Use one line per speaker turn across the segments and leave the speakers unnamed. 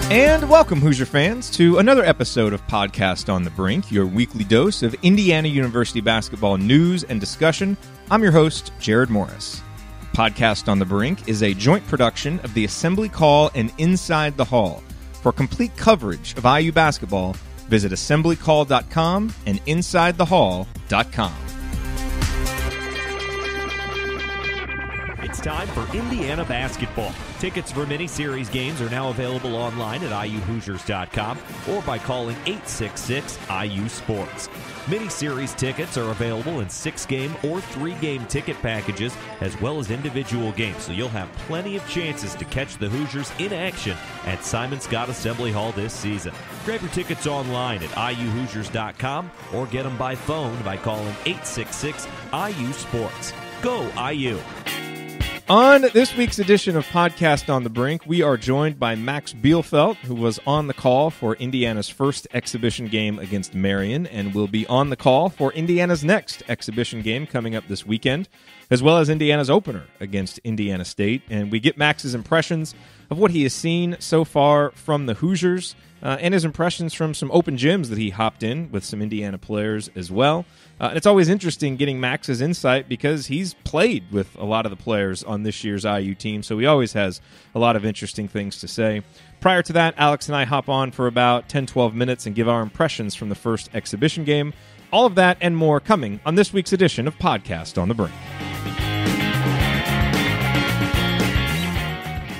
And welcome, Hoosier fans, to another episode of Podcast on the Brink, your weekly dose of Indiana University basketball news and discussion. I'm your host, Jerod Morris. Podcast on the Brink is a joint production of the Assembly Call and Inside the Hall. For complete coverage of IU basketball, visit assemblycall.com and insidethehall.com.
It's time for Indiana basketball. Tickets for mini-series games are now available online at iuhoosiers.com or by calling 866-IU-SPORTS. Mini-series tickets are available in 6-game or 3-game ticket packages as well as individual games, so you'll have plenty of chances to catch the Hoosiers in action at Simon Scott Assembly Hall this season. Grab your tickets online at iuhoosiers.com or get them by phone by calling 866-IU-SPORTS. Go IU!
On this week's edition of Podcast on the Brink, we are joined by Max Bielfeldt, who was on the call for Indiana's first exhibition game against Marion and will be on the call for Indiana's next exhibition game coming up this weekend, as well as Indiana's opener against Indiana State. And we get Max's impressions of what he has seen so far from the Hoosiers and his impressions from some open gyms that he hopped in with some Indiana players as well. And it's always interesting getting Max's insight because he's played with a lot of the players on this year's IU team, so he always has a lot of interesting things to say. Prior to that, Alex and I hop on for about 10-12 minutes and give our impressions from the first exhibition game. All of that and more coming on this week's edition of Podcast on the Brink.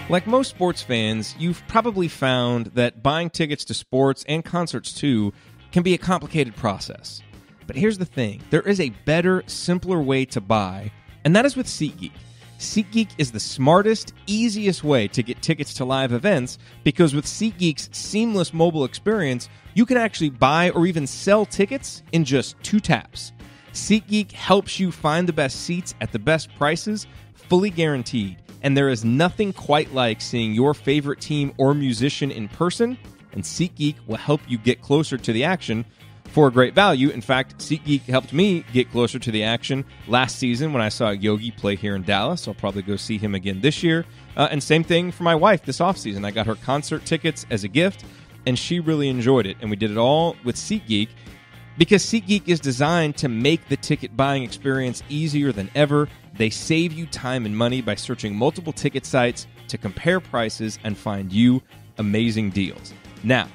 Like most sports fans, you've probably found that buying tickets to sports and concerts too can be a complicated process. But here's the thing, there is a better, simpler way to buy, and that is with SeatGeek. SeatGeek is the smartest, easiest way to get tickets to live events because with SeatGeek's seamless mobile experience, you can actually buy or even sell tickets in just 2 taps. SeatGeek helps you find the best seats at the best prices, fully guaranteed. And there is nothing quite like seeing your favorite team or musician in person, and SeatGeek will help you get closer to the action for a great value. In fact, SeatGeek helped me get closer to the action last season when I saw Yogi play here in Dallas. I'll probably go see him again this year. And same thing for my wife this offseason. I got her concert tickets as a gift, and she really enjoyed it. And we did it all with SeatGeek because SeatGeek is designed to make the ticket buying experience easier than ever. They save you time and money by searching multiple ticket sites to compare prices and find you amazing deals. Now,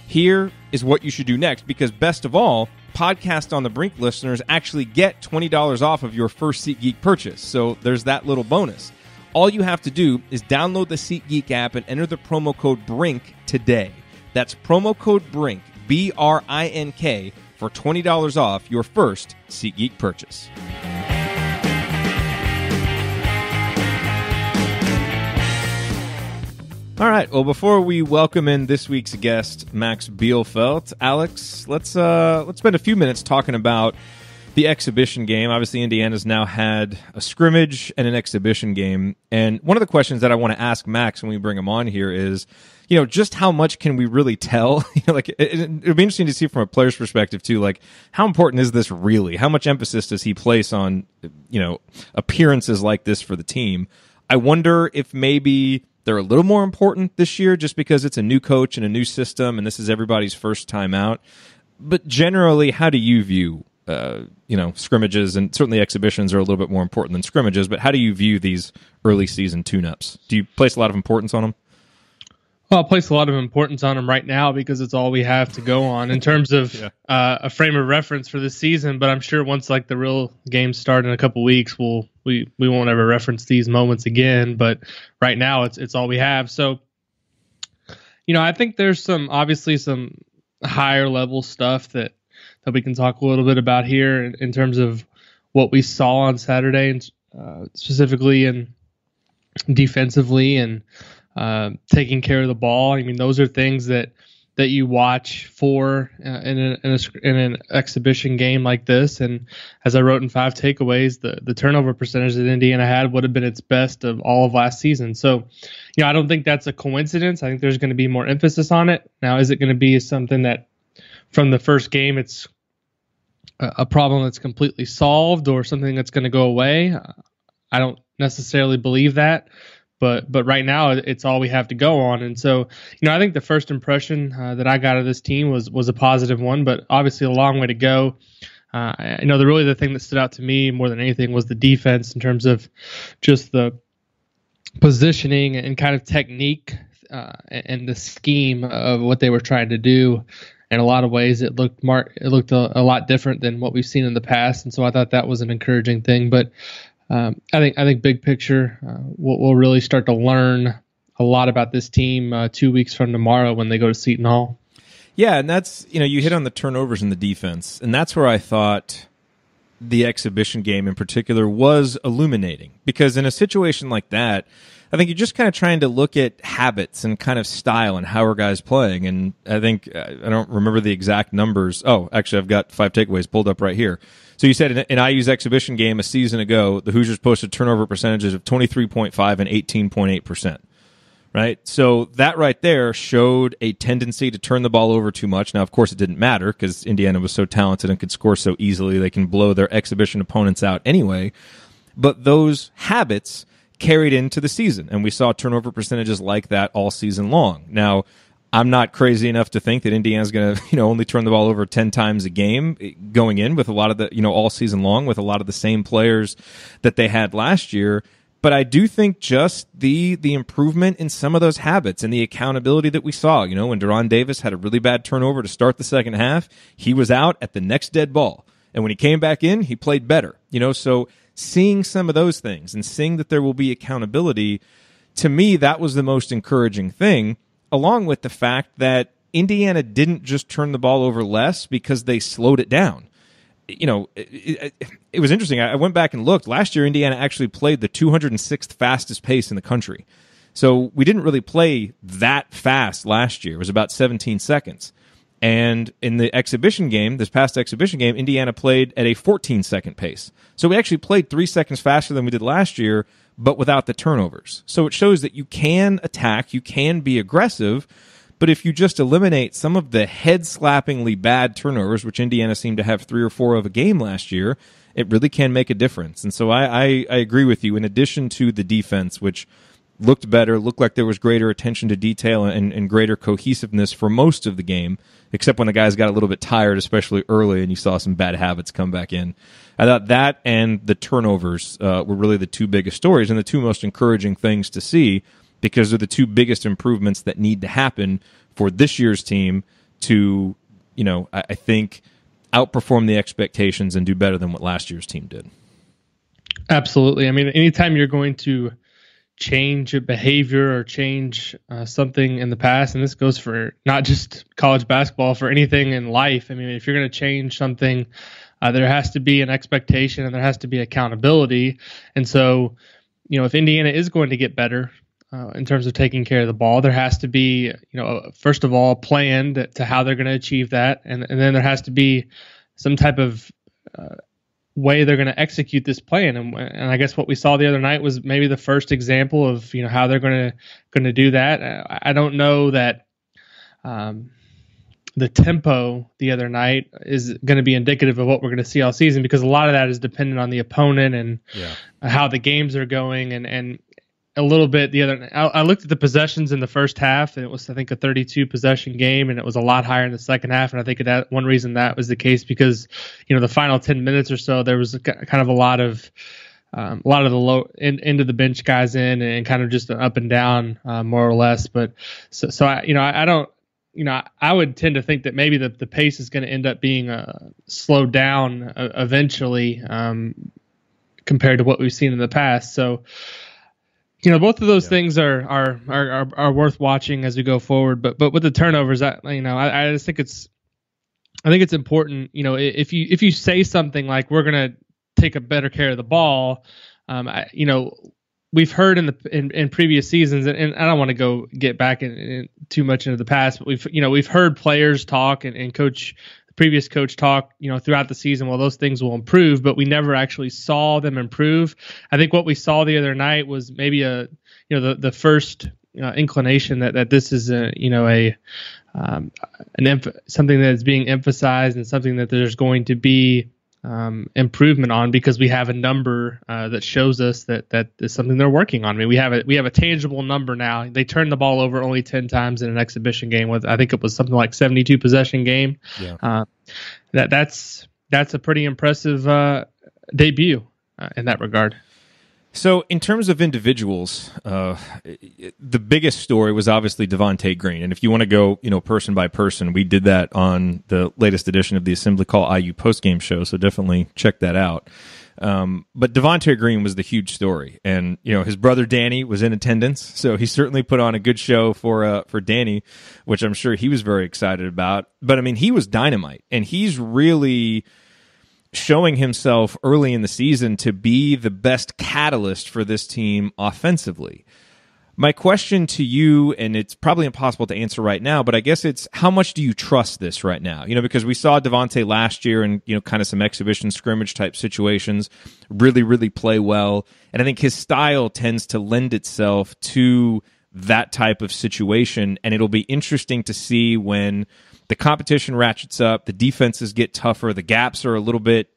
here is what you should do next, because best of all, Podcast on the Brink listeners actually get $20 off of your first SeatGeek purchase. So there's that little bonus. All you have to do is download the SeatGeek app and enter the promo code BRINK today. That's promo code BRINK, B-R-I-N-K, for $20 off your first SeatGeek purchase. All right, well, before we welcome in this week's guest, Max Bielfeldt, Alex, let's spend a few minutes talking about the exhibition game. Obviously, Indiana's now had a scrimmage and an exhibition game, and one of the questions that I want to ask Max when we bring him on here is, just how much can we really tell? Like it would be interesting to see from a player's perspective too. Like, how important is this really? How much emphasis does he place on, appearances like this for the team? I wonder if maybe they're a little more important this year just because it's a new coach and a new system, and this is everybody's first time out. But generally, how do you view, scrimmages, and certainly exhibitions are a little bit more important than scrimmages, but how do you view these early season tune-ups? Do you place a lot of importance on them?
Well, I'll place a lot of importance on them right now because it's all we have to go on in terms of a frame of reference for this season. But I'm sure once the real games start in a couple weeks, we won't ever reference these moments again. But right now, it's all we have. So, I think there's obviously some higher level stuff that we can talk a little bit about here in terms of what we saw on Saturday, and specifically and defensively and taking care of the ball. I mean, those are things that you watch for in an exhibition game like this. And as I wrote in 5 takeaways, the turnover percentage that Indiana had would have been its best of all of last season. So, I don't think that's a coincidence. I think there's going to be more emphasis on it. Now, is it going to be something that from the first game it's a problem that's completely solved or something that's going to go away? I don't necessarily believe that. But right now it's all we have to go on. And so, I think the first impression that I got of this team was a positive one, but obviously a long way to go. The thing that stood out to me more than anything was the defense in terms of just the positioning and kind of technique and the scheme of what they were trying to do. In a lot of ways, it looked a lot different than what we've seen in the past, and so I thought that was an encouraging thing. But I think big picture, we'll really start to learn a lot about this team 2 weeks from tomorrow when they go to Seton Hall.
Yeah, and that's, you hit on the turnovers in the defense, and that's where I thought the exhibition game in particular was illuminating. Because in a situation like that, I think you're just kind of trying to look at habits and kind of style and how are guys playing. And I think, I don't remember the exact numbers. Oh, actually, I've got 5 takeaways pulled up right here. So you said in IU's exhibition game a season ago, the Hoosiers posted turnover percentages of 23.5 and 18.8%. Right? So that right there showed a tendency to turn the ball over too much. Now, of course, it didn't matter because Indiana was so talented and could score so easily. They can blow their exhibition opponents out anyway. But those habits carried into the season, and we saw turnover percentages like that all season long. Now, I'm not crazy enough to think that Indiana's going to, only turn the ball over 10 times a game going in with a lot of the, all season long with a lot of the same players that they had last year. But I do think just the improvement in some of those habits and the accountability that we saw, when Deron Davis had a really bad turnover to start the second half, he was out at the next dead ball. And when he came back in, he played better, so seeing some of those things and seeing that there will be accountability, to me, that was the most encouraging thing, along with the fact that Indiana didn't just turn the ball over less because they slowed it down. It was interesting. I went back and looked. Last year, Indiana actually played the 206th fastest pace in the country. So we didn't really play that fast last year. It was about 17 seconds. And in the exhibition game, this past exhibition game, Indiana played at a 14-second pace. So we actually played 3 seconds faster than we did last year, but without the turnovers. So it shows that you can attack, you can be aggressive, but if you just eliminate some of the head-slappingly bad turnovers, which Indiana seemed to have 3 or 4 of a game last year, it really can make a difference. And so I agree with you. In addition to the defense, which looked better, looked like there was greater attention to detail and greater cohesiveness for most of the game, except when the guys got a little bit tired, especially early, and you saw some bad habits come back in. I thought that and the turnovers were really the 2 biggest stories and the 2 most encouraging things to see, because they're the 2 biggest improvements that need to happen for this year's team to, I think, outperform the expectations and do better than what last year's team did.
Absolutely. I mean, anytime you're going to change a behavior or change something in the past, and this goes for not just college basketball, for anything in life. I mean, if you're going to change something, there has to be an expectation and there has to be accountability. And so, if Indiana is going to get better in terms of taking care of the ball, there has to be, first of all, a plan to how they're going to achieve that. And then there has to be some type of way they're going to execute this plan. And I guess what we saw the other night was maybe the first example of, how they're going to do that. I don't know that the tempo the other night is going to be indicative of what we're going to see all season, because a lot of that is dependent on the opponent and how the games are going. And a little bit I looked at the possessions in the first half, and it was, I think, a 32 possession game, and it was a lot higher in the second half. And I think that one reason that was the case because, the final 10 minutes or so, there was kind of a lot of the low end of the bench guys in, and kind of just an up and down, more or less. But so I don't, I would tend to think that maybe the pace is going to end up being slowed down eventually, compared to what we've seen in the past. So, both of those things are worth watching as we go forward. But with the turnovers, I just think it's important. If you say something like we're going to take a better care of the ball, we've heard in previous seasons, and I don't want to get back in too much into the past, but we've heard players talk and previous coach talk, throughout the season, well, those things will improve, but we never actually saw them improve. I think what we saw the other night was maybe the first inclination that this is something that is being emphasized and something that there's going to be improvement on, because we have a number that shows us that is something they're working on. I mean, we have a tangible number now. They turned the ball over only 10 times in an exhibition game with, I think it was something like 72 possession game.
Yeah.
That's a pretty impressive debut in that regard.
So in terms of individuals, the biggest story was obviously Devontae Green. And if you want to go, person by person, we did that on the latest edition of the Assembly Call IU postgame show. So definitely check that out. But Devontae Green was the huge story. And, his brother Danny was in attendance. So he certainly put on a good show for Danny, which I'm sure he was very excited about. But I mean, he was dynamite, and he's really showing himself early in the season to be the best catalyst for this team offensively. My question to you, and it's probably impossible to answer right now, but I guess it's, how much do you trust this right now? Because we saw Devontae last year in, kind of some exhibition scrimmage type situations really, really play well. And I think his style tends to lend itself to that type of situation. And it'll be interesting to see when the competition ratchets up, the defenses get tougher, the gaps are a little bit,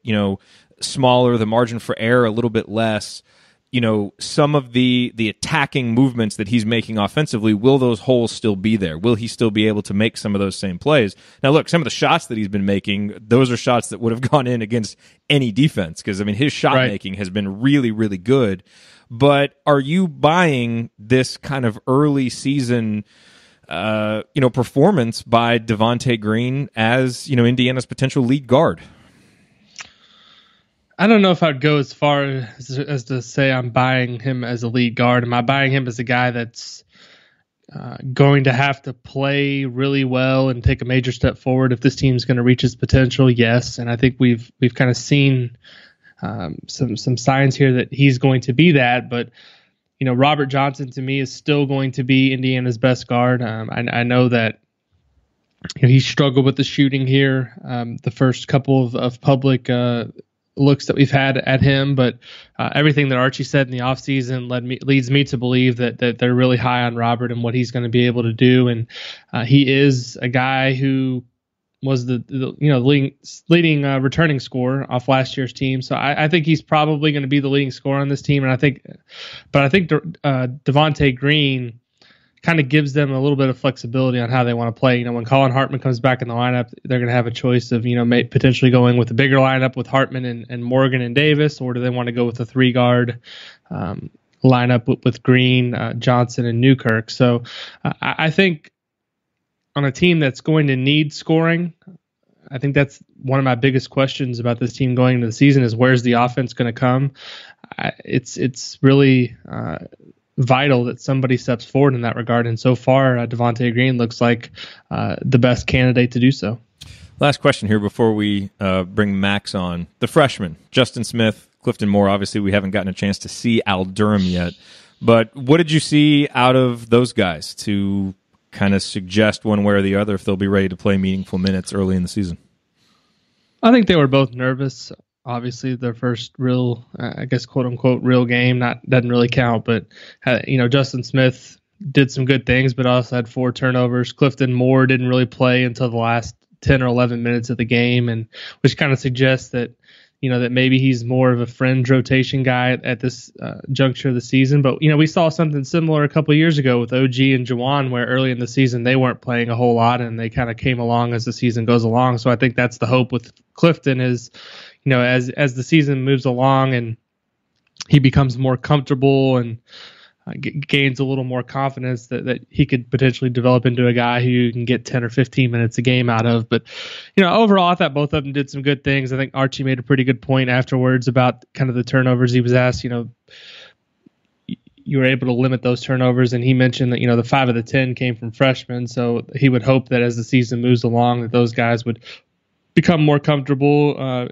smaller, the margin for error a little bit less. Some of the attacking movements that he's making offensively, will those holes still be there? Will he still be able to make some of those same plays? Now, look, some of the shots that he's been making, those are shots that would have gone in against any defense, because, I mean, his shot making has been really, really good. But are you buying this kind of early season performance by Devontae Green as, Indiana's potential lead guard?
I don't know if I'd go as far as to say I'm buying him as a lead guard. Am I buying him as a guy that's going to have to play really well and take a major step forward if this team's going to reach its potential? Yes, and I think we've kind of seen some signs here that he's going to be that, but Robert Johnson, to me, is still going to be Indiana's best guard. I know that he struggled with the shooting here the first couple of public looks that we've had at him, but everything that Archie said in the offseason leads me to believe that they're really high on Robert and what he's going to be able to do. And he is a guy who was the leading returning scorer off last year's team. So I think he's probably going to be the leading scorer on this team. And I think Devontae Green kind of gives them a little bit of flexibility on how they want to play. When Colin Hartman comes back in the lineup, they're going to have a choice of, potentially going with a bigger lineup with Hartman and Morgan and Davis, or do they want to go with a 3-guard lineup with Green, Johnson, and Newkirk? So I think on a team that's going to need scoring, I think that's one of my biggest questions about this team going into the season is, where's the offense going to come? It's really vital that somebody steps forward in that regard. And so far, Devontae Green looks like the best candidate to do so.
Last question here before we bring Max on. The freshman, Justin Smith, Clifton Moore. Obviously, we haven't gotten a chance to see Al Durham yet. But what did you see out of those guys to kind of suggest one way or the other if they'll be ready to play meaningful minutes early in the season?
I think they were both nervous. Obviously, their first real, I guess, quote unquote, real game, doesn't really count. But, Justin Smith did some good things, but also had 4 turnovers. Clifton Moore didn't really play until the last 10 or 11 minutes of the game, and which kind of suggests that, that maybe he's more of a fringe rotation guy at this juncture of the season. But, we saw something similar a couple of years ago with OG and Jawan, where early in the season they weren't playing a whole lot, and they kind of came along as the season goes along. So I think that's the hope with Clifton is, as the season moves along and he becomes more comfortable and gains a little more confidence, that he could potentially develop into a guy who you can get 10 or 15 minutes a game out of. But, overall, I thought both of them did some good things. I think Archie made a pretty good point afterwards about kind of the turnovers. He was asked, you were able to limit those turnovers, and he mentioned that, the 5 of the 10 came from freshmen. So he would hope that as the season moves along, that those guys would become more comfortable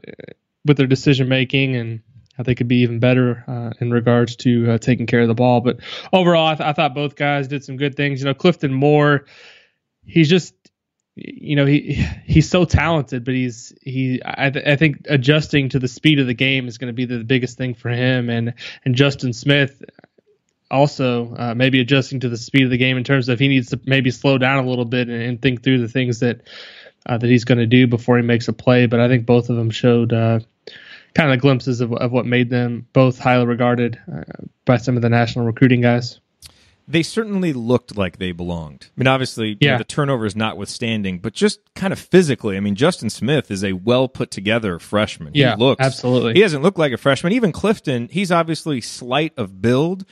with their decision making, and they could be even better in regards to taking care of the ball. But overall, I thought both guys did some good things. Clifton Moore, he's just, he's so talented, but I think adjusting to the speed of the game is going to be the biggest thing for him. And Justin Smith also maybe adjusting to the speed of the game in terms of he needs to maybe slow down a little bit and think through the things that that he's going to do before he makes a play. But I think both of them showed kind of glimpses of what made them both highly regarded by some of the national recruiting guys.
They certainly looked like they belonged. I mean, obviously, the turnovers notwithstanding, but just kind of physically. I mean, Justin Smith is a well-put-together freshman.
Yeah, absolutely.
He doesn't look like a freshman. Even Clifton, he's obviously slight of build,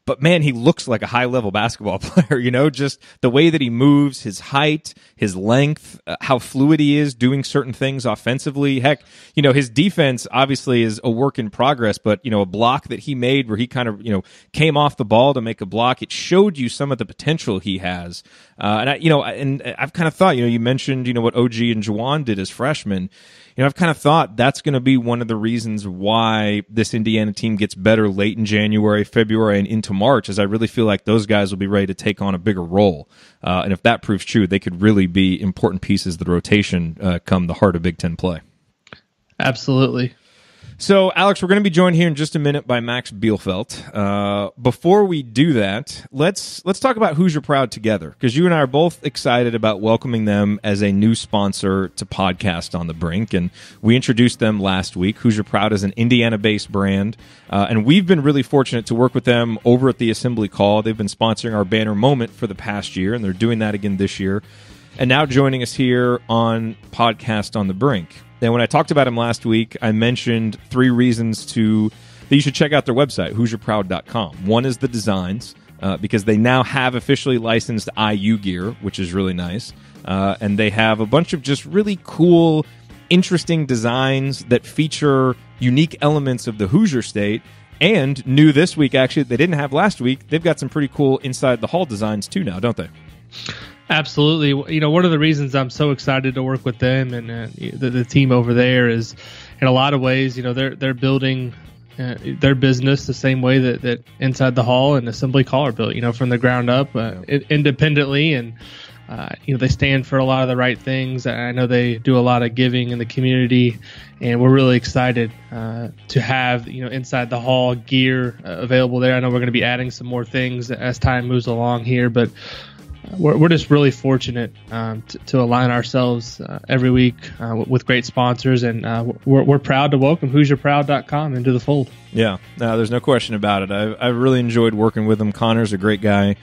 but man, he looks like a high-level basketball player, just the way that he moves, his height, his length, how fluid he is doing certain things offensively. Heck, his defense obviously is a work in progress, but, a block that he made where he kind of, came off the ball to make a block, it showed you some of the potential he has. And I've kind of thought, you mentioned, what OG and Juwan did as freshmen. I've kind of thought that's going to be one of the reasons why this Indiana team gets better late in January, February, and into March, as I really feel like those guys will be ready to take on a bigger role. And if that proves true, they could really be important pieces of the rotation come the heart of Big Ten play.
Absolutely.
So, Alex, we're going to be joined here in just a minute by Max Bielfeldt. Before we do that, let's talk about Hoosier Proud together, because you and I are both excited about welcoming them as a new sponsor to Podcast on the Brink, and we introduced them last week. Hoosier Proud is an Indiana-based brand, and we've been really fortunate to work with them over at the Assembly Call. They've been sponsoring our banner moment for the past year, and they're doing that again this year, and now joining us here on Podcast on the Brink. And when I talked about him last week, I mentioned 3 reasons that you should check out their website, HoosierProud.com. One is the designs, because they now have officially licensed IU gear, which is really nice. And they have a bunch of just really cool, interesting designs that feature unique elements of the Hoosier State. And new this week, actually, that they didn't have last week, they've got some pretty cool inside the hall designs too now, don't they?
Absolutely. One of the reasons I'm so excited to work with them and the team over there is, in a lot of ways, they're building their business the same way that Inside the Hall and Assembly Call are built, from the ground up, independently, and they stand for a lot of the right things. I know they do a lot of giving in the community, and we're really excited to have Inside the Hall gear available there. I know we're going to be adding some more things as time moves along here, but we're just really fortunate to align ourselves every week with great sponsors, and we're proud to welcome HoosierProud.com into the fold.
Yeah, no, there's no question about it. I've really enjoyed working with him. Connor's a great guy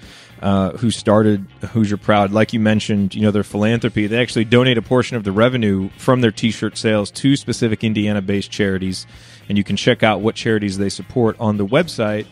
who started Hoosier Proud. Like you mentioned, their philanthropy. They actually donate a portion of the revenue from their T-shirt sales to specific Indiana-based charities, and you can check out what charities they support on the website.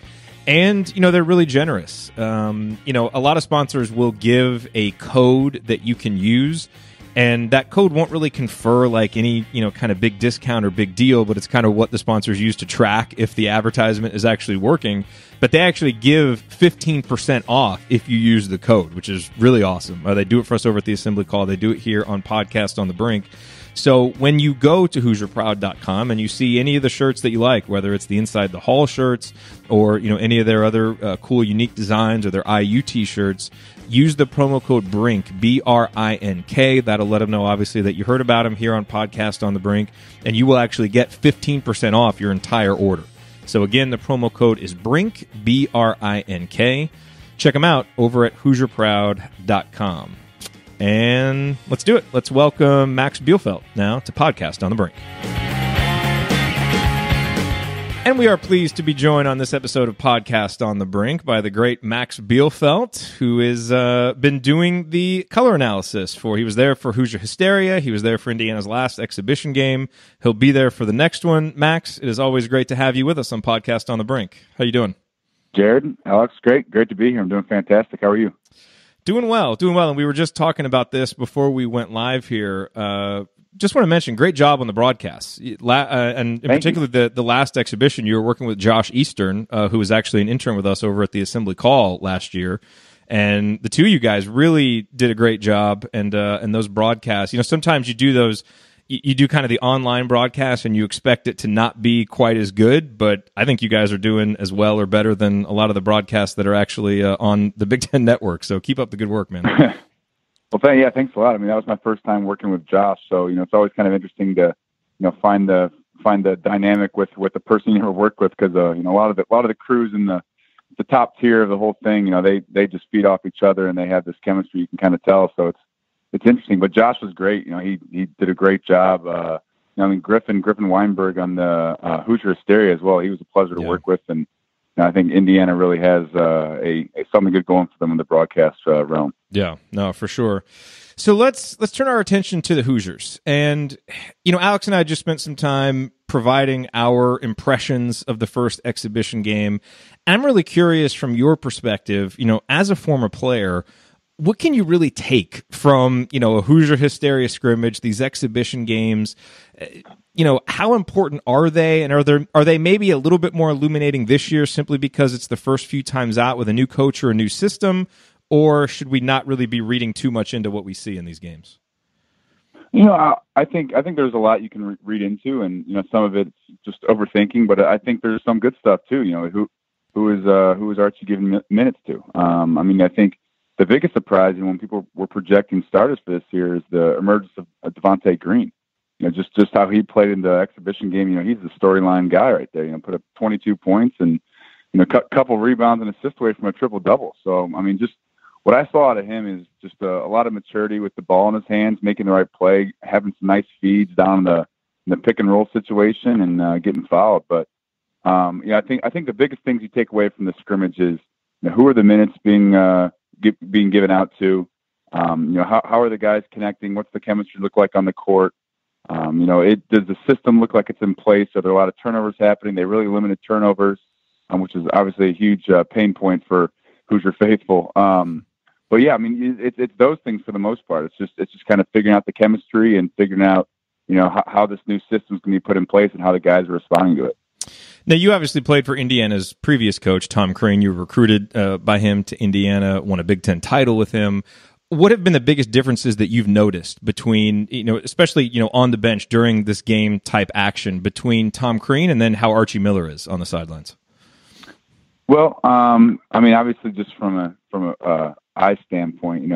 And, they're really generous. A lot of sponsors will give a code that you can use, and that code won't really confer like any, kind of big discount or big deal, but it's kind of what the sponsors use to track if the advertisement is actually working. But they actually give 15% off if you use the code, which is really awesome. They do it for us over at the Assembly Call. They do it here on Podcast on the Brink. So when you go to HoosierProud.com and you see any of the shirts that you like, whether it's the Inside the Hall shirts or any of their other cool, unique designs or their IU T-shirts, use the promo code BRINK, BRINK. That'll let them know, obviously, that you heard about them here on Podcast on the Brink, and you will actually get 15% off your entire order. So again, the promo code is BRINK, BRINK. Check them out over at HoosierProud.com. And let's do it. Let's welcome Max Bielfeldt now to Podcast on the Brink. And we are pleased to be joined on this episode of Podcast on the Brink by the great Max Bielfeldt, who has been doing the color analysis he was there for Hoosier Hysteria. He was there for Indiana's last exhibition game. He'll be there for the next one. Max, it is always great to have you with us on Podcast on the Brink. How you doing?
Jerod, Alex, great to be here. I'm doing fantastic. How are you?
Doing well. And we were just talking about this before we went live here. Just want to mention, great job on the broadcast. And in particular, the last exhibition, you were working with Josh Eastern, who was actually an intern with us over at the Assembly Call last year. And the two of you guys really did a great job. And those broadcasts, sometimes you do those, you do kind of the online broadcast and you expect it to not be quite as good, but I think you guys are doing as well or better than a lot of the broadcasts that are actually on the Big Ten Network. So keep up the good work, man.
Well, thanks a lot. I mean, that was my first time working with Josh, so it's always kind of interesting to find the dynamic with the person you ever work with, because a lot of the crews in the top tier of the whole thing, they just feed off each other and they have this chemistry, you can kind of tell. So it's interesting. But Josh was great. He did a great job. Griffin Weinberg on the Hoosier Hysteria as well. He was a pleasure to work with, and I think Indiana really has a something good going for them in the broadcast realm.
Yeah, no, for sure. So let's turn our attention to the Hoosiers. And, Alex and I just spent some time providing our impressions of the first exhibition game. I'm really curious from your perspective, as a former player, what can you really take from, a Hoosier Hysteria scrimmage, these exhibition games? How important are they? And are they maybe a little bit more illuminating this year simply because it's the first few times out with a new coach or a new system? Or should we not really be reading too much into what we see in these games?
I think there's a lot you can read into, and some of it's just overthinking. But I think there's some good stuff too. Who is Archie giving minutes to? I think the biggest surprise, when people were projecting starters for this year, is the emergence of Devontae Green. Just how he played in the exhibition game. He's the storyline guy right there. Put up 22 points and couple rebounds and assists away from a triple double. So just what I saw out of him is just a lot of maturity with the ball in his hands, making the right play, having some nice feeds down in the pick and roll situation, and getting fouled. But I think the biggest things you take away from the scrimmage is who are the minutes being given out to, how are the guys connecting? What's the chemistry look like on the court? Does the system look like it's in place? Are there a lot of turnovers happening? They really limited turnovers, which is obviously a huge pain point for Hoosier faithful. But yeah, it's those things for the most part. It's just kind of figuring out the chemistry and figuring out, how this new system is going to be put in place and how the guys are responding to it.
Now, you obviously played for Indiana's previous coach, Tom Crean. You were recruited by him to Indiana, won a Big Ten title with him. What have been the biggest differences that you've noticed between, especially, on the bench during this game type action between Tom Crean and then how Archie Miller is on the sidelines?
Well, obviously just from a eye standpoint,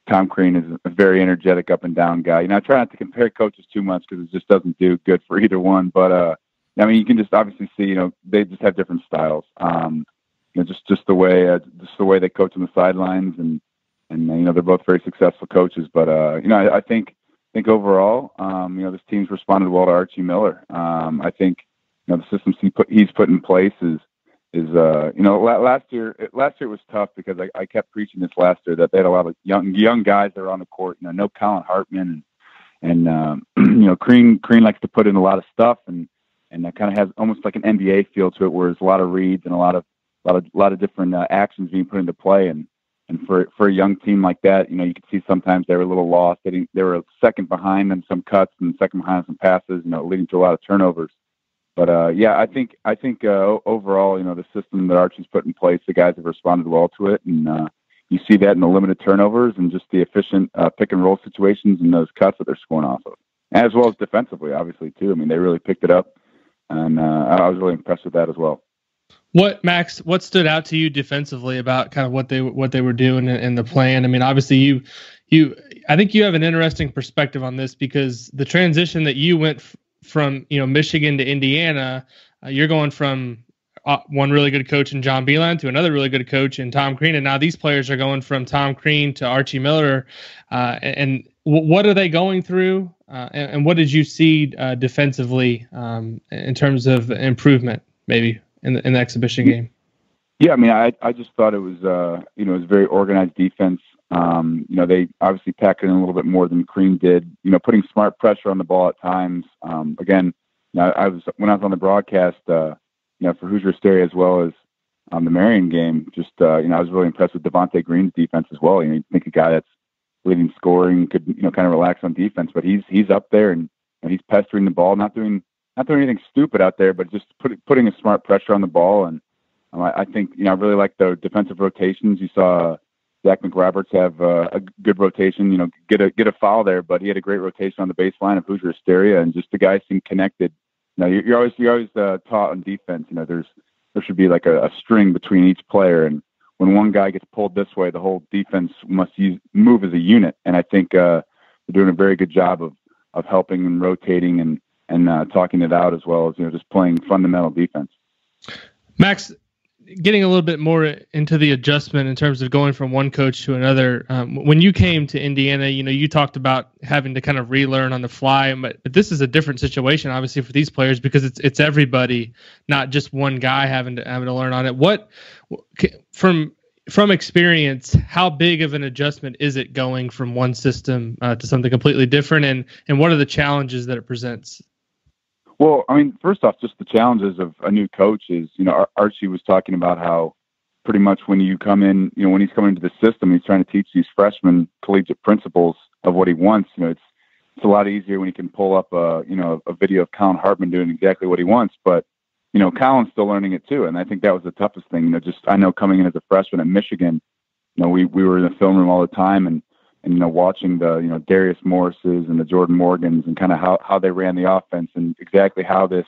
Tom Crean is a very energetic up and down guy. I try not to compare coaches too much because it just doesn't do good for either one. But, you can just obviously see, they just have different styles. Just the way they coach on the sidelines, and they're both very successful coaches. But I think overall, this team's responded well to Archie Miller. I think the systems he's put in place is last year it was tough because I kept preaching this last year that they had a lot of young guys that are on the court. No Colin Hartman, and Crean likes to put in a lot of stuff, and that kind of has almost like an NBA feel to it, where there's a lot of reads and a lot of different actions being put into play. And for a young team like that, you could see sometimes they were a little lost. They were second behind on some cuts and second behind on some passes, leading to a lot of turnovers. But I think overall, the system that Archie's put in place, the guys have responded well to it, and you see that in the limited turnovers and just the efficient pick and roll situations and those cuts that they're scoring off of, as well as defensively, obviously too. They really picked it up, and I was really impressed with that as well.
Max, what stood out to you defensively about kind of what they were doing in the plan? Obviously I think you have an interesting perspective on this because the transition that you went from Michigan to Indiana, you're going from one really good coach in John Beilein to another really good coach in Tom Crean, and now these players are going from Tom Crean to Archie Miller. And what are they going through? And what did you see defensively in terms of improvement, maybe in the exhibition game?
Yeah, I just thought it was it was very organized defense. They obviously packed in a little bit more than Crean did. Putting smart pressure on the ball at times. Again, when I was on the broadcast, for Hoosier Hysteria as well as the Marion game, just I was really impressed with Devontae Green's defense as well. You think a guy that's leading scoring could kind of relax on defense, but he's up there and he's pestering the ball, not doing anything stupid out there, but just putting a smart pressure on the ball. And I think I really like the defensive rotations. You saw Zach McRoberts have a good rotation, get a foul there, but he had a great rotation on the baseline of Hoosier Hysteria, and just the guys seem connected. You're always taught on defense, there should be like a string between each player, and when one guy gets pulled this way, the whole defense must move as a unit. And I think they're doing a very good job of helping and rotating and talking it out, as well as just playing fundamental defense.
Max, getting a little bit more into the adjustment in terms of going from one coach to another. When you came to Indiana, you talked about having to kind of relearn on the fly, but this is a different situation, obviously, for these players because it's everybody, not just one guy having to learn on it. What from experience, how big of an adjustment is it going from one system to something completely different, and what are the challenges that it presents?
Well, I mean, first off, just the challenges of a new coach is, Archie was talking about how pretty much when you come in, when he's coming into the system, he's trying to teach these freshmen collegiate principles of what he wants. It's a lot easier when he can pull up a video of Colin Hartman doing exactly what he wants. But, Colin's still learning it too. And I think that was the toughest thing. I know coming in as a freshman at Michigan, we were in the film room all the time and watching the, Darius Morrises and the Jordan Morgans and kind of how they ran the offense and exactly how this,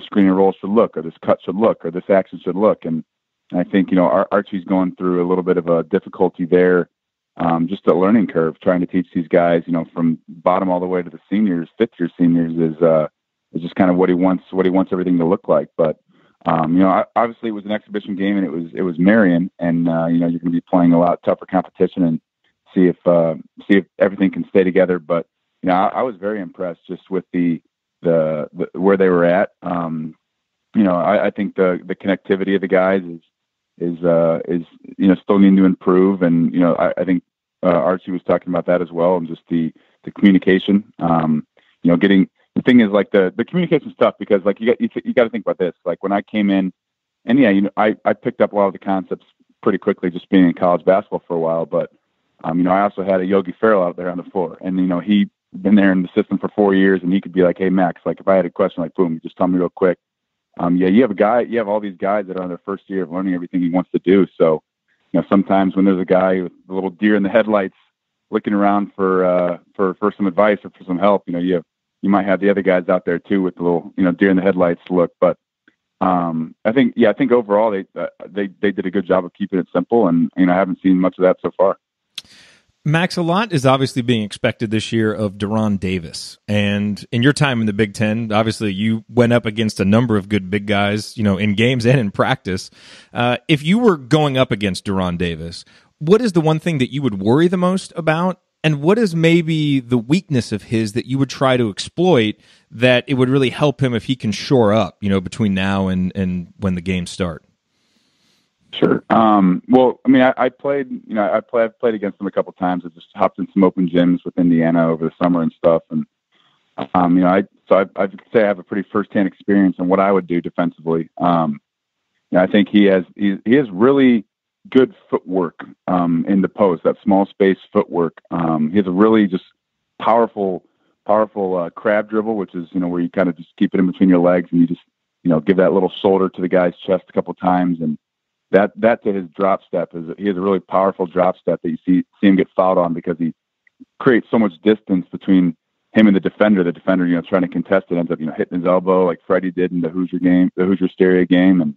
screen and roll should look, or this cut should look, or this action should look. And I think, Archie's going through a little bit of a difficulty there, just a learning curve, trying to teach these guys, from bottom all the way to the seniors, fifth-year seniors is just kind of what he wants everything to look like. But, obviously it was an exhibition game and it was Marion, and, you're going to be playing a lot tougher competition and see if everything can stay together. But, I was very impressed just with the where they were at. I think the connectivity of the guys is still needing to improve. And, I think Archie was talking about that as well. And just the communication, the thing is like the communication stuff, because like you got to think about this. Like when I came in, and I picked up a lot of the concepts pretty quickly just being in college basketball for a while. But, I also had a Yogi Ferrell out there on the floor, and, he'd been there in the system for 4 years, and he could be like, "Hey, Max, like if I had a question, like, boom, just tell me real quick." You have all these guys that are on their first year of learning everything he wants to do. So, sometimes when there's a guy with a little deer in the headlights looking around for some advice or for some help, you might have the other guys out there too with the little, deer in the headlights look. But, I think overall they did a good job of keeping it simple, and, I haven't seen much of that so far.
Max, a lot is obviously being expected this year of Deron Davis. And in your time in the Big Ten, obviously you went up against a number of good big guys, in games and in practice. If you were going up against Deron Davis, what is the one thing that you would worry the most about? And what is maybe the weakness of his that you would try to exploit that it would really help him if he can shore up, between now and when the games start?
Sure. Well, I mean, I played, I've played against him a couple of times. I just hopped in some open gyms with Indiana over the summer and stuff. And, I could say I have a pretty firsthand experience on what I would do defensively. I think he has really good footwork, in the post, that small space footwork. He has a really just powerful crab dribble, which is, where you kind of just keep it in between your legs and you just, give that little shoulder to the guy's chest a couple of times. And that to his drop step he has a really powerful drop step that you see him get fouled on, because he creates so much distance between him and the defender. The defender, trying to contest it, ends up, hitting his elbow like Freddie did in the Hoosier Stereo game. And,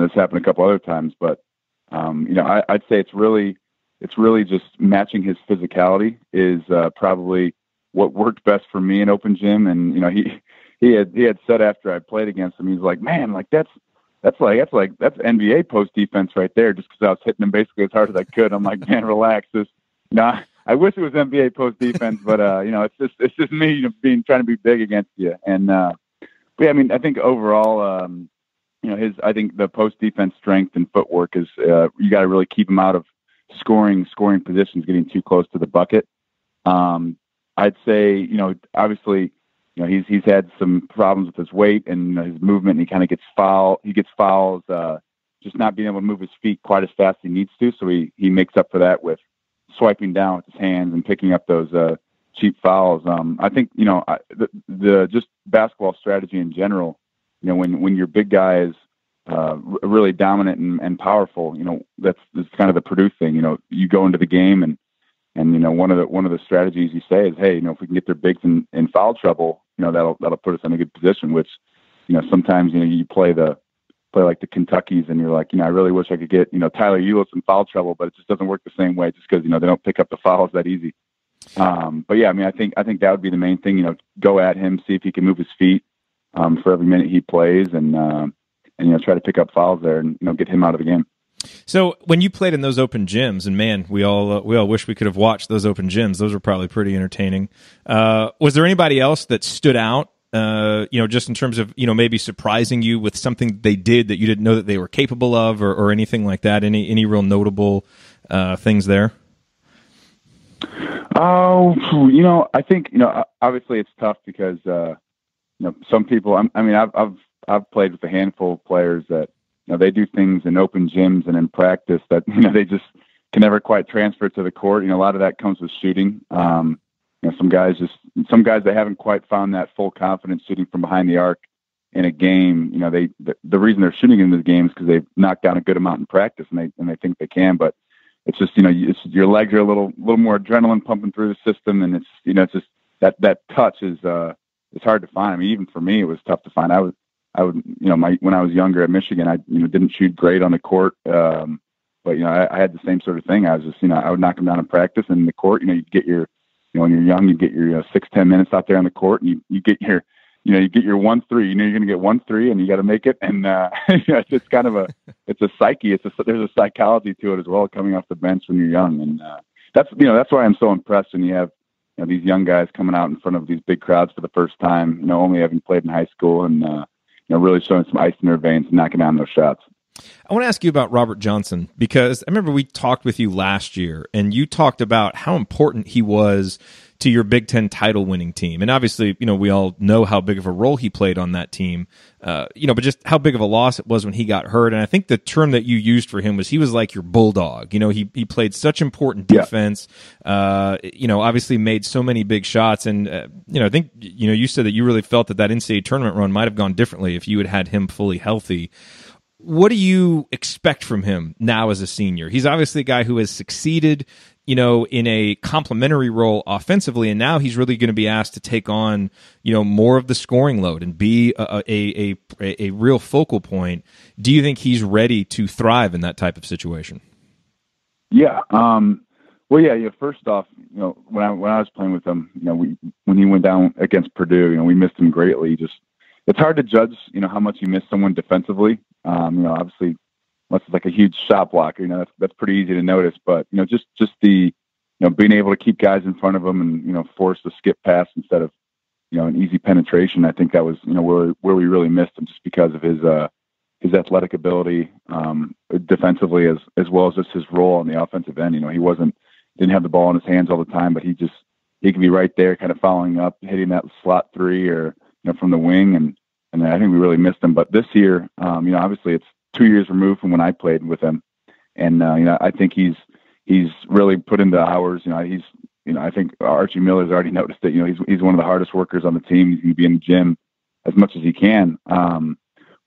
this happened a couple other times, but, I'd say it's really just matching his physicality is, probably what worked best for me in open gym. And, he had said after I played against him, he's like, "Man, like that's NBA post defense right there," just because I was hitting him basically as hard as I could. I'm like, "Man, relax." I wish it was NBA post defense, but it's just me trying to be big against you. And but yeah, I mean, I think overall, I think the post defense strength and footwork is you got to really keep him out of scoring positions, getting too close to the bucket. I'd say, obviously, he's had some problems with his weight and his movement, and he kind of gets fouled. He gets fouls, just not being able to move his feet quite as fast as he needs to. So he makes up for that with swiping down with his hands and picking up those cheap fouls. I think, the just basketball strategy in general, when your big guy is really dominant and powerful, that's kind of the Purdue thing. You go into the game and one of the strategies you say is, hey, if we can get their bigs in foul trouble, that'll put us in a good position. Which, sometimes you play like the Kentuckys, and you're like, I really wish I could get Tyler Ulis in foul trouble, but it just doesn't work the same way, just because they don't pick up the fouls that easy. But yeah, I mean, I think that would be the main thing. Go at him, see if he can move his feet for every minute he plays, and try to pick up fouls there and get him out of the game.
So when you played in those open gyms, and man, we all wish we could have watched those open gyms. Those were probably pretty entertaining. Was there anybody else that stood out? Just in terms of maybe surprising you with something they did that you didn't know that they were capable of, or anything like that. Any real notable things there?
Oh, I think obviously it's tough because some people. I've played with a handful of players that they do things in open gyms and in practice that they just can never quite transfer to the court. A lot of that comes with shooting. Some guys that haven't quite found that full confidence shooting from behind the arc in a game. The reason they're shooting in the game is because they've knocked down a good amount in practice and they think they can, but it's just your legs are a little more adrenaline pumping through the system, and it's just that touch is hard to find. Even for me, it was tough to find. I would when I was younger at Michigan, I didn't shoot great on the court, but I had the same sort of thing. I was just I would knock them down in practice, and in the court, you get your when you're young, you get your 6-10 minutes out there on the court, and you get your you get your 1-3. You're going to get 1-3, and you got to make it. And it's kind of it's a psyche. There's a psychology to it as well, coming off the bench when you're young, and that's why I'm so impressed when you have these young guys coming out in front of these big crowds for the first time. Only having played in high school, and really showing some ice in their veins and knocking down those shots.
I want to ask you about Robert Johnson, because I remember we talked with you last year, and you talked about how important he was to your Big Ten title-winning team. And obviously, we all know how big of a role he played on that team, but just how big of a loss it was when he got hurt. And I think the term that you used for him was he was like your bulldog. He played such important defense, obviously made so many big shots. And, I think, you said that you really felt that NCAA tournament run might have gone differently if you had him fully healthy. What do you expect from him now as a senior? He's obviously a guy who has succeeded, in a complementary role offensively, and now he's really going to be asked to take on, more of the scoring load and be a real focal point. Do you think he's ready to thrive in that type of situation?
Yeah. Well, yeah. First off, when I was playing with him, when he went down against Purdue, we missed him greatly. It's hard to judge, how much you miss someone defensively. Obviously, unless it's like a huge shot blocker, that's pretty easy to notice. But just the being able to keep guys in front of them and force a skip pass instead of an easy penetration. I think that was where we really missed him, just because of his athletic ability defensively as well as just his role on the offensive end. He didn't have the ball in his hands all the time, but he could be right there, kind of following up, hitting that slot three or from the wing, and I think we really missed him. But this year, obviously it's 2 years removed from when I played with him, and I think he's really put in the hours. I think Archie Miller's already noticed that he's one of the hardest workers on the team. He's going to be in the gym as much as he can.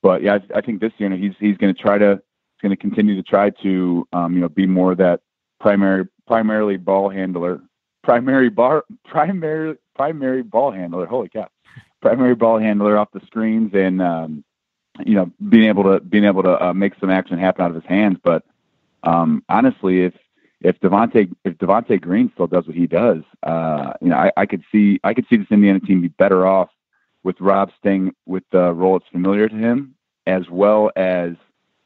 But yeah, I think this year he's going to continue to try to be more that primarily ball handler, primary ball handler. Holy cow. Primary ball handler off the screens, and being able to make some action happen out of his hands. But honestly, if Devontae Green still does what he does, I could see this Indiana team be better off with Rob staying with the role that's familiar to him, as well as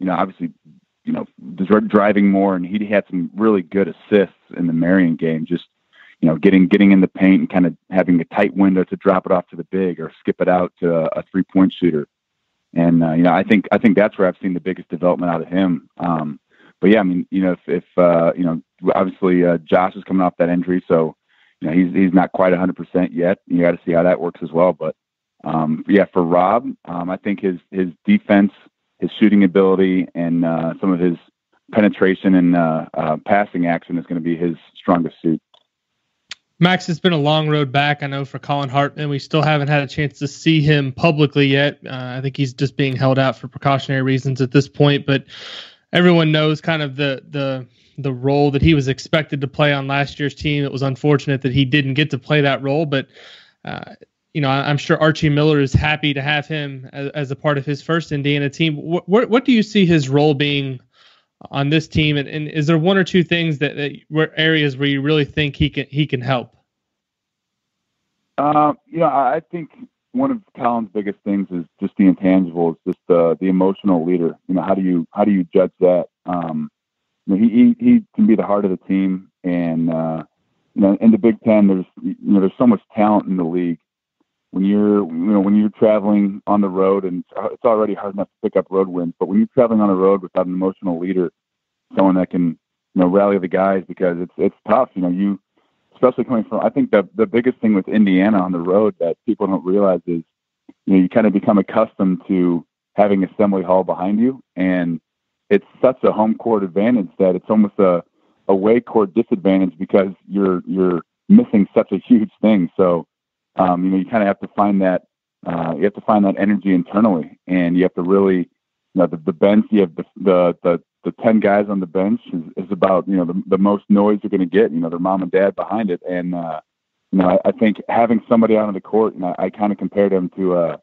obviously driving more. And he had some really good assists in the Marion game, just getting in the paint and kind of having a tight window to drop it off to the big or skip it out to a 3-point shooter. And, I think that's where I've seen the biggest development out of him. But yeah, if obviously Josh is coming off that injury, so, he's not quite 100% yet. You got to see how that works as well. But, yeah, for Rob, I think his defense, his shooting ability, and some of his penetration and passing action is going to be his strongest suit.
Max, it's been a long road back, I know, for Colin Hartman. We still haven't had a chance to see him publicly yet. I think he's just being held out for precautionary reasons at this point. But everyone knows kind of the role that he was expected to play on last year's team. It was unfortunate that he didn't get to play that role. But, I'm sure Archie Miller is happy to have him as a part of his first Indiana team. What do you see his role being on this team, and is there one or two things that were areas where you really think he can help?
I think one of Colin's biggest things is just the intangibles, just the emotional leader. How do you judge that? He can be the heart of the team, and in the Big Ten, there's so much talent in the league. When you're traveling on the road, and it's already hard enough to pick up road wins, but when you're traveling on the road without an emotional leader, someone that can rally the guys, because it's tough. You especially coming from, I think the biggest thing with Indiana on the road that people don't realize is you kind of become accustomed to having Assembly Hall behind you, and it's such a home court advantage that it's almost a away court disadvantage because you're missing such a huge thing. So you kind of have to find that energy internally, and you have to really the bench. You have the 10 guys on the bench is about the most noise you're going to get. Their mom and dad behind it, and I think having somebody out on the court, and I kind of compared him to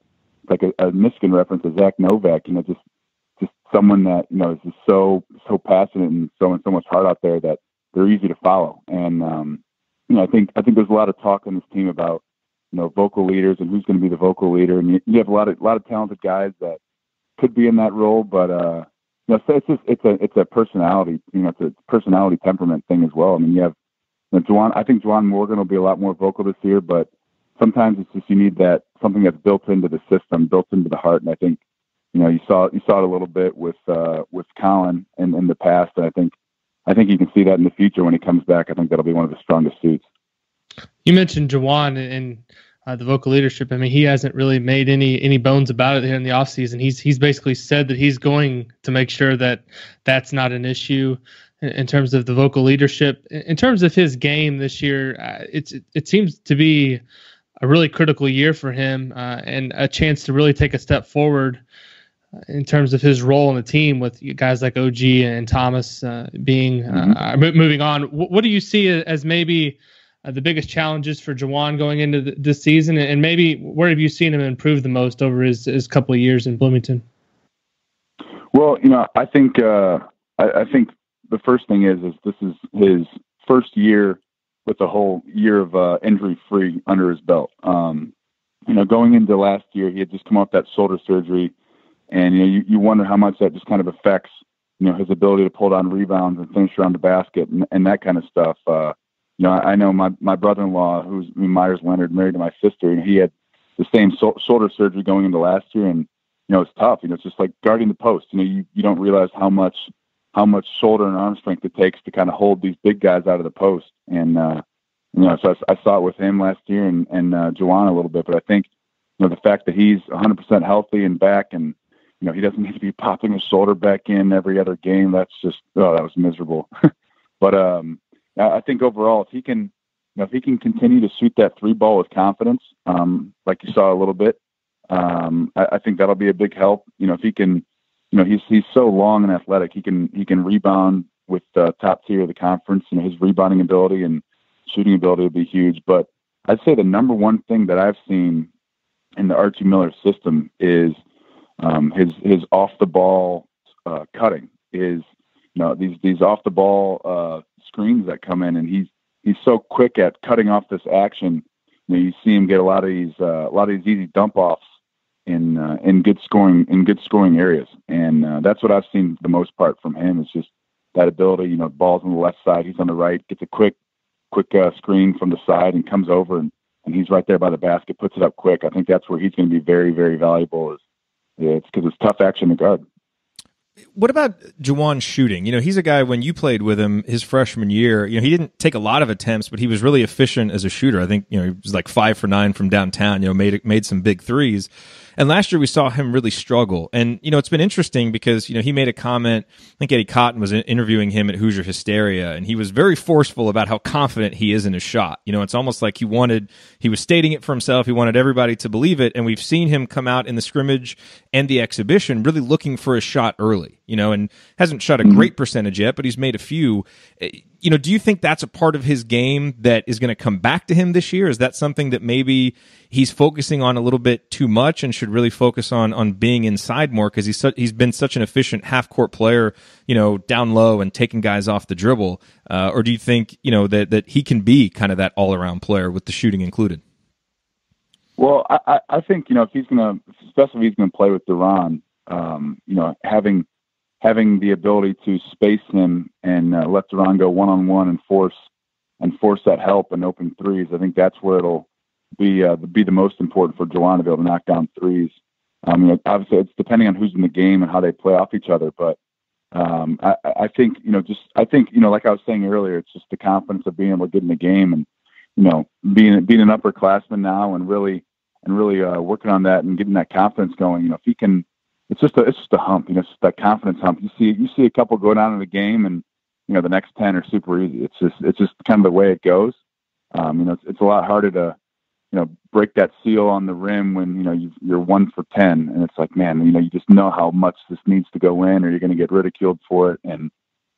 like a Michigan reference to Zach Novak. Just someone that is just so passionate and so much heart out there that they're easy to follow. And I think there's a lot of talk on this team about vocal leaders and who's going to be the vocal leader. And you have a lot of talented guys that could be in that role, but so it's a personality. It's a personality temperament thing as well. I mean, you have Juwan. I think Juwan Morgan will be a lot more vocal this year, but sometimes it's just you need that something that's built into the system, built into the heart. And I think you saw it a little bit with Colin in the past, and I think you can see that in the future when he comes back. I think that'll be one of the strongest suits.
You mentioned Juwan and the vocal leadership. I mean, he hasn't really made any bones about it here in the offseason. He's basically said that he's going to make sure that that's not an issue in terms of the vocal leadership. In terms of his game this year, it seems to be a really critical year for him and a chance to really take a step forward in terms of his role in the team, with guys like OG and Thomas being moving on. What do you see as maybe the biggest challenges for Juwan going into this season, and maybe where have you seen him improve the most over his couple of years in Bloomington?
Well, I think I think the first thing is this is his first year with a whole year of injury-free under his belt. Going into last year, he had just come off that shoulder surgery, and you wonder how much that just kind of affects his ability to pull down rebounds and finish around the basket and that kind of stuff. I know my brother-in-law, who's Myers Leonard, married to my sister, and he had the same shoulder surgery going into last year, and it's tough. It's just like guarding the post. You don't realize how much shoulder and arm strength it takes to kind of hold these big guys out of the post. And so I saw it with him last year and Juwan a little bit, but I think the fact that he's 100% healthy and back, and he doesn't need to be popping his shoulder back in every other game. That's just that was miserable. But I think overall, if he can continue to shoot that three ball with confidence, like you saw a little bit, I think that'll be a big help. If he can, he's so long and athletic. He can rebound with the top tier of the conference. His rebounding ability and shooting ability will be huge. But I'd say the number one thing that I've seen in the Archie Miller system is his off the ball cutting. Is these off the ball screens that come in, and he's so quick at cutting off this action. You see him get a lot of these easy dump offs in good scoring areas, and that's what I've seen the most part from him. Is just that ability. Ball's on the left side, he's on the right, gets a quick screen from the side and comes over, and he's right there by the basket, puts it up quick. I think that's where he's going to be very, very valuable. It's because it's tough action to guard.
What about Juwan's shooting? He's a guy, when you played with him his freshman year, he didn't take a lot of attempts, but he was really efficient as a shooter. I think, he was like 5 for 9 from downtown, made some big threes. And last year we saw him really struggle. And, it's been interesting because, he made a comment. I think Eddie Cotton was interviewing him at Hoosier Hysteria, and he was very forceful about how confident he is in his shot. It's almost like he was stating it for himself. He wanted everybody to believe it. And we've seen him come out in the scrimmage and the exhibition really looking for a shot early, and hasn't shot a great percentage yet, but he's made a few. Do you think that's a part of his game that is going to come back to him this year? Is that something that maybe he's focusing on a little bit too much and should really focus on being inside more, because he's been such an efficient half-court player, down low and taking guys off the dribble? Or do you think, that he can be kind of that all-around player with the shooting included?
Well, I think, if he's especially if he's gonna play with Duran, having the ability to space him and let Duran go one-on-one and force that help and open threes, I think that's where it'll be the most important for Duran to be able to knock down threes. Obviously it's depending on who's in the game and how they play off each other, but I think, like I was saying earlier, it's just the confidence of being able to get in the game and, being an upperclassman now and really working on that and getting that confidence going. If he can, it's just a hump, it's just that confidence hump. You see a couple go down in the game and, the next 10 are super easy. It's just kind of the way it goes. It's a lot harder to, break that seal on the rim when, you're 1 for 10 and it's like, man, you just know how much this needs to go in or you're going to get ridiculed for it. And,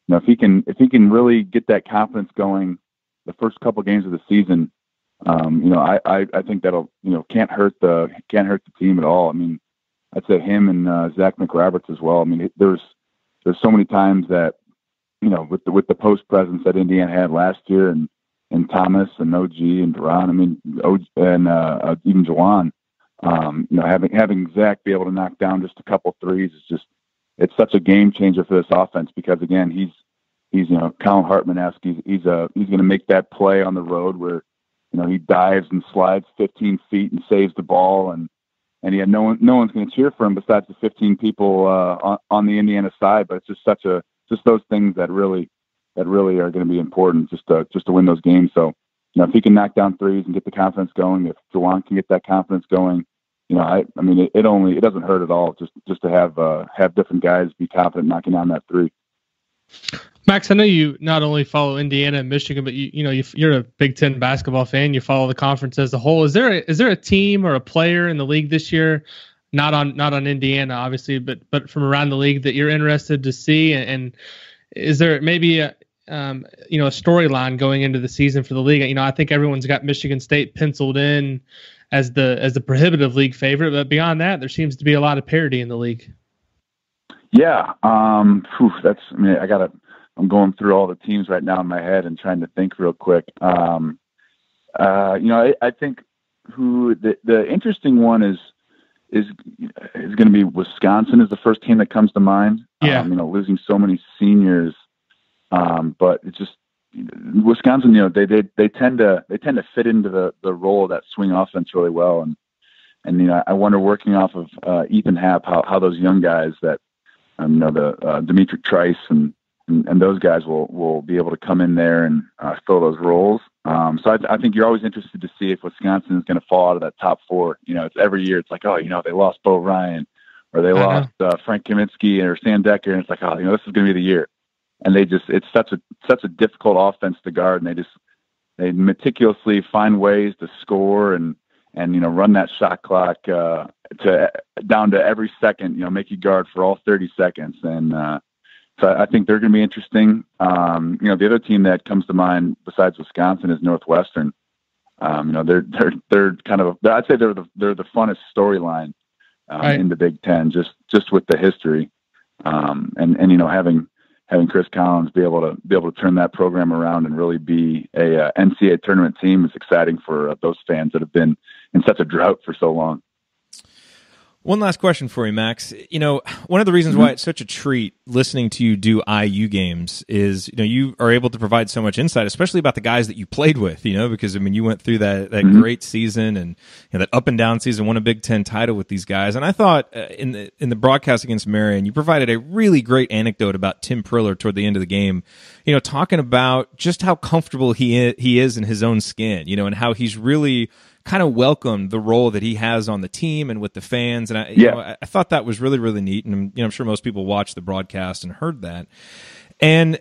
if he can really get that confidence going the first couple of games of the season, I think that'll, can't hurt the team at all. I mean, I'd say him and Zach McRoberts as well. I mean, there's so many times that, with the post presence that Indiana had last year and Thomas and OG and Duran, I mean, and even Jawan, having Zach be able to knock down just a couple threes is it's such a game changer for this offense because again, he's Colin Hartman-esque. He's going to make that play on the road where, he dives and slides 15 feet and saves the ball and no one's going to cheer for him besides the 15 people on the Indiana side. But it's just those things that really are going to be important just to win those games. So, if he can knock down threes and get the confidence going, if Jawan can get that confidence going, it doesn't hurt at all just to have different guys be confident knocking down that three.
Max, I know you not only follow Indiana and Michigan, but you're a Big Ten basketball fan. You follow the conference as a whole. Is there a team or a player in the league this year, not on Indiana obviously, but from around the league that you're interested to see? And is there maybe a storyline going into the season for the league? I think everyone's got Michigan State penciled in as the prohibitive league favorite, but beyond that, there seems to be a lot of parity in the league.
Yeah, I'm going through all the teams right now in my head and trying to think real quick. I think who the interesting one is going to be Wisconsin is the first team that comes to mind.
Yeah.
Losing so many seniors, but it's just Wisconsin. They tend to fit into the role of that swing offense really well, and I wonder, working off of Ethan Happ, how those young guys that the Dimitri Trice and those guys will be able to come in there and fill those roles. So I think you're always interested to see if Wisconsin is going to fall out of that top four. It's every year. It's like, they lost Bo Ryan or they lost Frank Kaminsky or Sam Decker. And it's like, this is going to be the year. And it's such a difficult offense to guard. And they meticulously find ways to score and run that shot clock down to every second, make you guard for all 30 seconds. And so I think they're going to be interesting. The other team that comes to mind besides Wisconsin is Northwestern. They're kind of, I'd say they're the funnest storyline in the Big Ten, just with the history. Having Chris Collins be able to turn that program around and really be a NCAA tournament team is exciting for those fans that have been in such a drought for so long.
One last question for you, Max. One of the reasons why it's such a treat listening to you do IU games is, you are able to provide so much insight, especially about the guys that you played with, because, you went through that great season and that up and down season, won a Big Ten title with these guys. And I thought in the broadcast against Marion, you provided a really great anecdote about Tim Priller toward the end of the game, talking about just how comfortable he is in his own skin, and how he's really kind of welcomed the role that he has on the team and with the fans. And I thought that was really, really neat. And I'm sure most people watched the broadcast and heard that. And,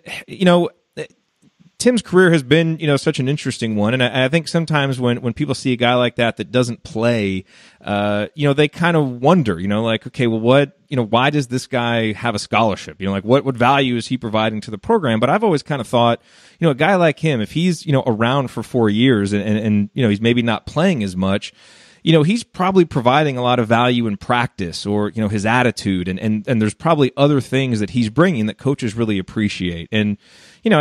Tim's career has been, such an interesting one. And I think sometimes when people see a guy like that doesn't play, they kind of wonder, okay, well, why does this guy have a scholarship? What value is he providing to the program? But I've always kind of thought, a guy like him, if he's, around for 4 years and he's maybe not playing as much, he's probably providing a lot of value in practice or, his attitude. And there's probably other things that he's bringing that coaches really appreciate. And,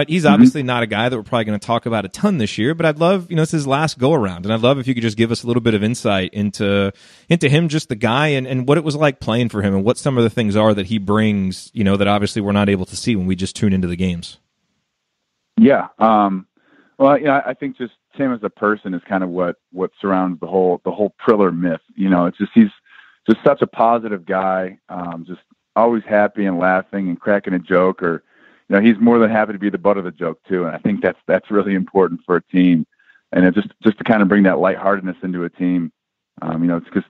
he's obviously not a guy that we're probably going to talk about a ton this year, but I'd love, it's his last go around. And I'd love if you could just give us a little bit of insight into him, just the guy, and what it was like playing for him and what some of the things are that he brings, that obviously we're not able to see when we just tune into the games.
Yeah. Well, I think just him as a person is kind of what surrounds the whole Priller myth. It's just, he's just such a positive guy, just always happy and laughing and cracking a joke, or, he's more than happy to be the butt of the joke too. And I think that's really important for a team. And it just to kind of bring that lightheartedness into a team. It's because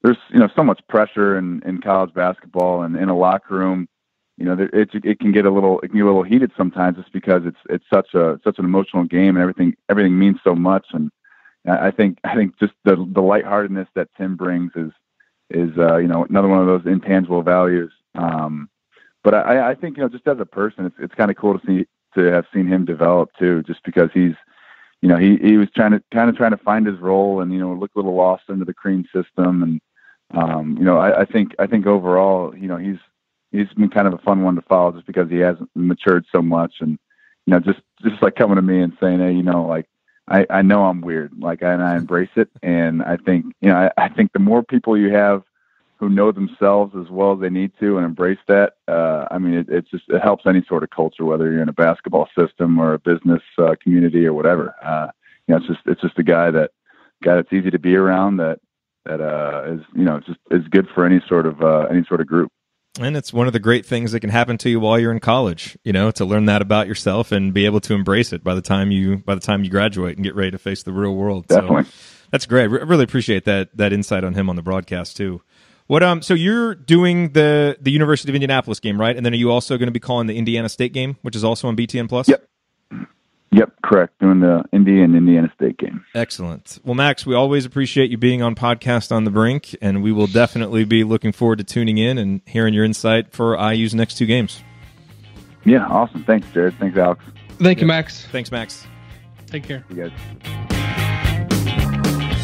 there's, so much pressure in college basketball and in a locker room. It can get a little heated sometimes, just because it's such an emotional game, and everything means so much. And I think just the lightheartedness that Tim brings is another one of those intangible values. But I think, just as a person, it's kind of cool to have seen him develop too, just because he's, he was trying to find his role and, look a little lost under the Crean system. And, I think overall, he's been kind of a fun one to follow, just because he hasn't matured so much. And, just like coming to me and saying, hey, I know I'm weird, and I embrace it. And I think, I think the more people you have who know themselves as well as they need to and embrace that, it helps any sort of culture, whether you're in a basketball system or a business community or whatever. It's just a guy that's easy to be around, that is good for any sort of group.
And it's one of the great things that can happen to you while you're in college, to learn that about yourself and be able to embrace it by the time you graduate and get ready to face the real world.
Definitely.
So that's great. I really appreciate that insight on him on the broadcast too. So you're doing the University of Indianapolis game, right? And then are you also going to be calling the Indiana State game, which is also on BTN Plus?
Yep, correct. Doing the Indy and Indiana State game.
Excellent. Well, Max, we always appreciate you being on Podcast on the Brink, and we will definitely be looking forward to tuning in and hearing your insight for IU's next two games.
Yeah, awesome. Thanks, Jerod. Thanks, Alex.
Thank you, Max.
Thanks, Max.
Take care.
You guys.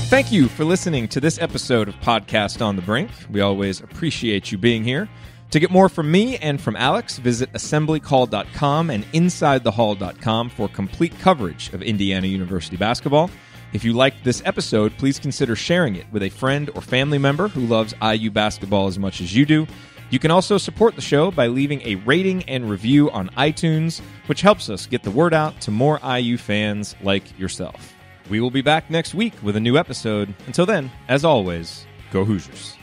Thank you for listening to this episode of Podcast on the Brink. We always appreciate you being here. To get more from me and from Alex, visit assemblycall.com and insidethehall.com for complete coverage of Indiana University basketball. If you liked this episode, please consider sharing it with a friend or family member who loves IU basketball as much as you do. You can also support the show by leaving a rating and review on iTunes, which helps us get the word out to more IU fans like yourself. We will be back next week with a new episode. Until then, as always, go Hoosiers.